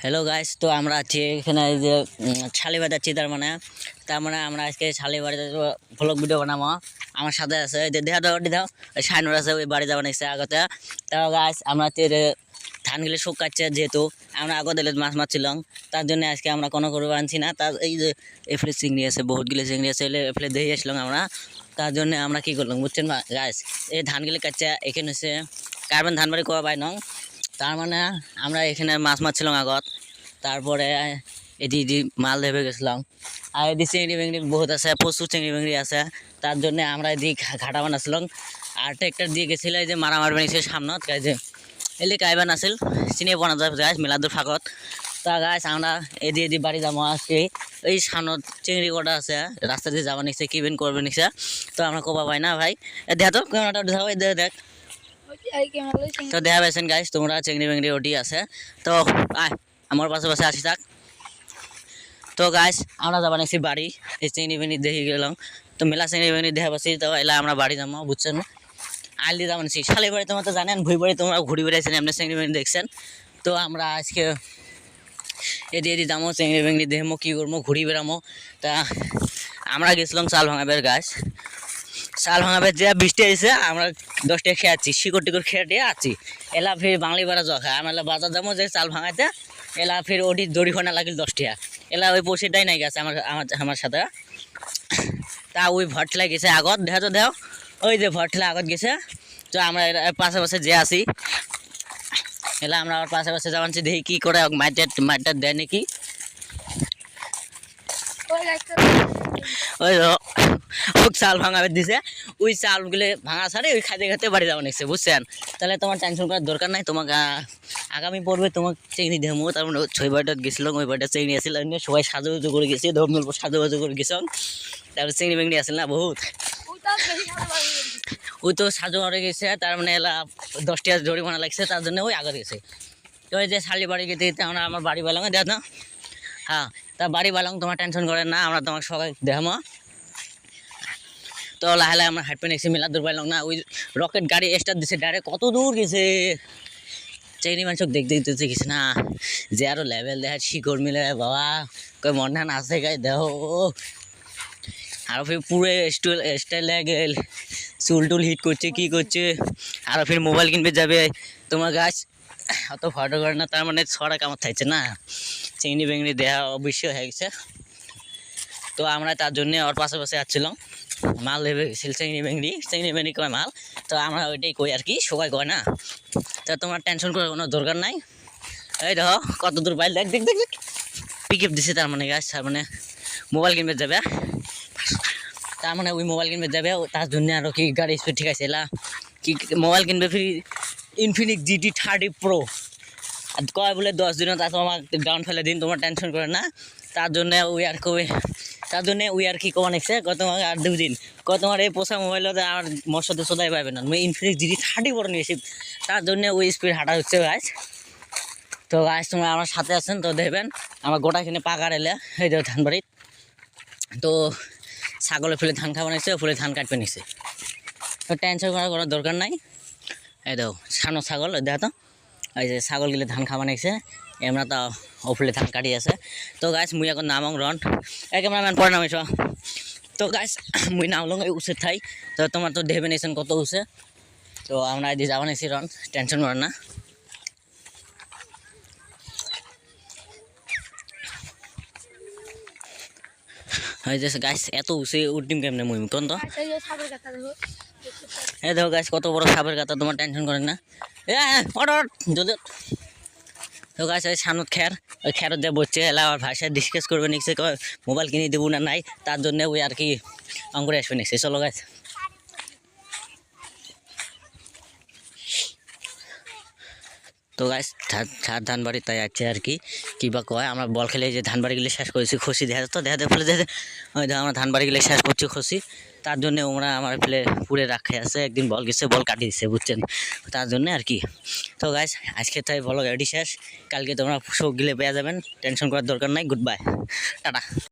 Hello guys, তো আমরা আছি এখানে যে শালিবাড়ি যাচ্ছি। তার মানে আমরা আজকে শালিবাড়িতে ভ্লগ ভিডিও বানাবো। আমার সাথে আছে যে দেহা দাও দাও শাইনুর আছে, ওই বাড়ি যাওয়া নিচ্ছে আগতে। তাও গাইস আমরা ধানগুলি শুকাচ্ছে, যেহেতু আমরা আগতে মাছ মারছিলাম, তার জন্য আজকে আমরা কোনো করবো আনছি না। তার এই যে এফলে চিংড়ি আছে, বহুতগুলি চিংড়ি আছে, এফলে দিয়ে আসলাম আমরা। তার জন্য আমরা কি করলাম বুঝছেন গাইস, এই ধানগুলি কাটছে এখানে হচ্ছে কার্বন ধান বাড়ি করা পাই নং। তার মানে আমরা এখানে মাছ মারছিলাম আগত, তারপরে এদি মাল ধরে গেছিলাম। আর এদি চিংড়ি বেংড়ি বহুত আছে, প্রচুর চিংড়ি বেংড়ি আছে। তার জন্য আমরা এদি ঘাটা বানাচ্ছিলাম। আর ট্রেক্টর দিয়ে গেছিল এই যে মারামার বানিয়েছে সামনত, যে এলি কাইবান আছিল চিনিয়ে পোৱা নাযায় গাছ মিলাদুর ফাঁকত। তা গাছ আমরা এদি বাড়ি যাবো আজকে। এই সামনত চিংড়ি কটা আছে, রাস্তা দিয়ে যাবা নিচ্ছে, কিবেন করবে নিচ্ছে। তো আমরা কবা পাই না ভাই, দেখ তো ক্যামেরাটা উঠাও, দেখ। তো দেখা পাইছেন গাইস তোমরা, চিংড়ি বেংড়ি ওটি আছে। তো আমার পাশে আসি থাক। তো গাইস আমরা যাবা নিচ্ছি বাড়ি, এই চিংড়ি বেংড়ি দেখে গেলাম। তো মেলা চিংড়ি বেংড়ি দেখা পাচ্ছি, তো এলা আমরা বাড়ি যাবো বুঝছেন। আইলি যাবা নিচ্ছি শালি বাড়ি, তোমার তো জানেন ভুই বাড়ি তোমরা ঘুরি বেড়াইছেন, এমনি চিংড়ি বেংড়ি দেখছেন। তো আমরা আজকে এদি যাবো চিংড়ি বেংড়ি দেখবো, কী করবো, ঘুরি বেড়ামো। তা আমরা গেছিলাম চাল ভাঙাবের গাছ, চাল ভাঙাবে যে বৃষ্টি এসে আমরা 10 টাকা খেয়ে আছি, শিকড় টিকড় খেয়ে আছি। এলা ফির বাঙালি বাড়া জখা আমরা বাজার যাবো যে চাল ভাঙাইতে। এলা ফির ওটি দড়ি খোনা লাগিল 10 টাকা। এলা ওই পয়সাটাই নাই গেছে আমার সাথে। তা ওই ভটলা গেছে আগত, দেহ তো দেহ ওই যে ভটলা আগত গেছে। তো আমরা পাশে যে আছি, এলা আমরা আবার পাশে যাবানছি, দেখি কী করে মাইটা দেয় নাকি। ওই চাল ভাঙাবে দিছে, ওই চালগুলো ভাঙা ছাড়ে ওই খাইতে খাইতে বাড়ি যাওয়া নিচ্ছে বুঝছেন। তাহলে তোমার টেনশন করার দরকার নাই, তোমাকে আগামী পর্বে তোমাকে চিংড়ি দেবো। তারপর ছয় বাড়িটা গেছিলাম, ওই বাড়িটা চিংড়ি আসছিল, সবাই সাজুগুজু করে গেছি, ধর্মল্প সাজুগুজু করে গেছিলাম। তারপর চিংড়ি বেংড়ি আসছিল না বহুত, ওই তো সাজু করে গেছে। তার মানে এলা 10 টাকা জরিমানা লাগছে, তার জন্য ওই আগে গেছে। তো ওই যে শালি বাড়ি গেতে আমরা আমার বাড়ি পেলাম, দেখ না। হ্যাঁ, তা বাড়ি পেলাম, তোমার টেনশন করেন না, আমরা তোমাকে সবাই দেখামো। তো লাহে লাহে আমরা হাঁটপে নিয়েছি, মেলা দূর পাইলাম না। ওই রকেট গাড়ি স্টার্ট দিছে, ডাইরেক্ট কত দূর গেছে। চিংড়ি মানুষ দেখতে গেছে না, যে আরো লেভেল দেখা শিকড় মিলে বাবা, কই মন আছে গাই দেহ। আরো ফির পুরো স্টাইল গেল, চুল টুল হিট করছে, কি করছে। আরো ফির মোবাইল কিনবে যাবে, তোমার গাছ অত ফটো করে না। তার মানে ছড়া কামড় থাকছে না, চিংড়ি বেংড়ি দেহা অবশ্যই হয়ে গেছে। তো আমরা তার জন্য ওর পাশে আসছিলাম, মাল লেবে গেছিল চিংড়ি বেংড়ি কয় মাল। তো আমরা ওইটাই কই আর কি, সবাই কয় না। তা তোমার টেনশন করার কোনো দরকার নাই। এই দেখো কত দূর বাইল, দেখ পিক আপ দিছে। তার মানে গাছ, তার মানে মোবাইল কিনবে যাবে, তার মানে ওই মোবাইল কিনবে যাবে। তার জন্য আরও কি গাড়ি স্পিড ঠিক আছে, এলা কি মোবাইল কিনবে ফির ইনফিনিক্স GT 30 Pro। আর কয় বলে 10 দিনত তোমার ডাউন ফেলে দিন, তোমার টেনশন করে না। তার জন্য ওই আর কি কমা নিচ্ছে, তোমাকে আর 2 দিন তোমার এই পোষা মোবাইলতে আমার মোর সাথে সোদাই পাবে না। আমি ইনফিনিক্স GT 30 Pro নিয়েছি, তার জন্য ওই স্পিড হাঁটা হচ্ছে গাছ। তো গাছ তোমরা আমার সাথে আছেন, তো দেখবেন আমার গোটাখানে পাকা এলে এই যে ধান বাড়ির। তো ছাগলে ফুলে ধান খাওয়া নিচ্ছে, ফুলে ধান কাটবে নিচ্ছে। তো টেনশন করার কোনো দরকার নাই। এই দেখো সানো ছাগল, দেখো তো এই যে ছাগলগুলো ধান খাওয়া নিচ্ছে, এমরা তো ওফুলে ধান কাটি আছে। তো গাছ মুই এখন নামং রন, ক্যামেরাম্যান পরে নামিস। তো গাছ মুই নামলাম এই উচের ঠাই। তো তোমার তো দেখবে নিয়েছেন কত উচে। তো আমরা এদিকে যাওয়া নিয়েছি রন, টেনশন করেন না। এই যে গাছ এত উচে উঠিম কেমনে মুই কোন তো। এই দেখো গাছ কত বড় সাপের গাতা, তোমার টেনশন করেন না। যদি তো গাছ ওই সামনত ওই খেরত দিয়ে বসছে, এলা আমার ভাষায় ডিসকাস করবে নিচ্ছে, মোবাইল কিনে দেবো না নাই, তার জন্য ওই আর কি অঙ্কুরে আসবে নিচ্ছে। চলো গাছ। তো গাছ ধান বাড়ি তাই আছে আর কি, বা কয় আমরা বল খেলে যে ধান বাড়িগুলো শেষ করেছি, খুশি দেখা তো দেখা ফেলে ওই আমরা ধান বাড়িগুলো শেষ করছি খুশি। তার জন্য ওরা আমার ফেলে পুরে রাখে আছে, একদিন বল গেছে, বল কাটিয়ে দিচ্ছে বুঝছেন, তার জন্য আর কি। তো গাছ আজকে তাই বলো গাড়ি শেষ, কালকে তোমরা শোক গিলে পেয়ে যাবেন, টেনশন করার দরকার নাই। Good bye, tata.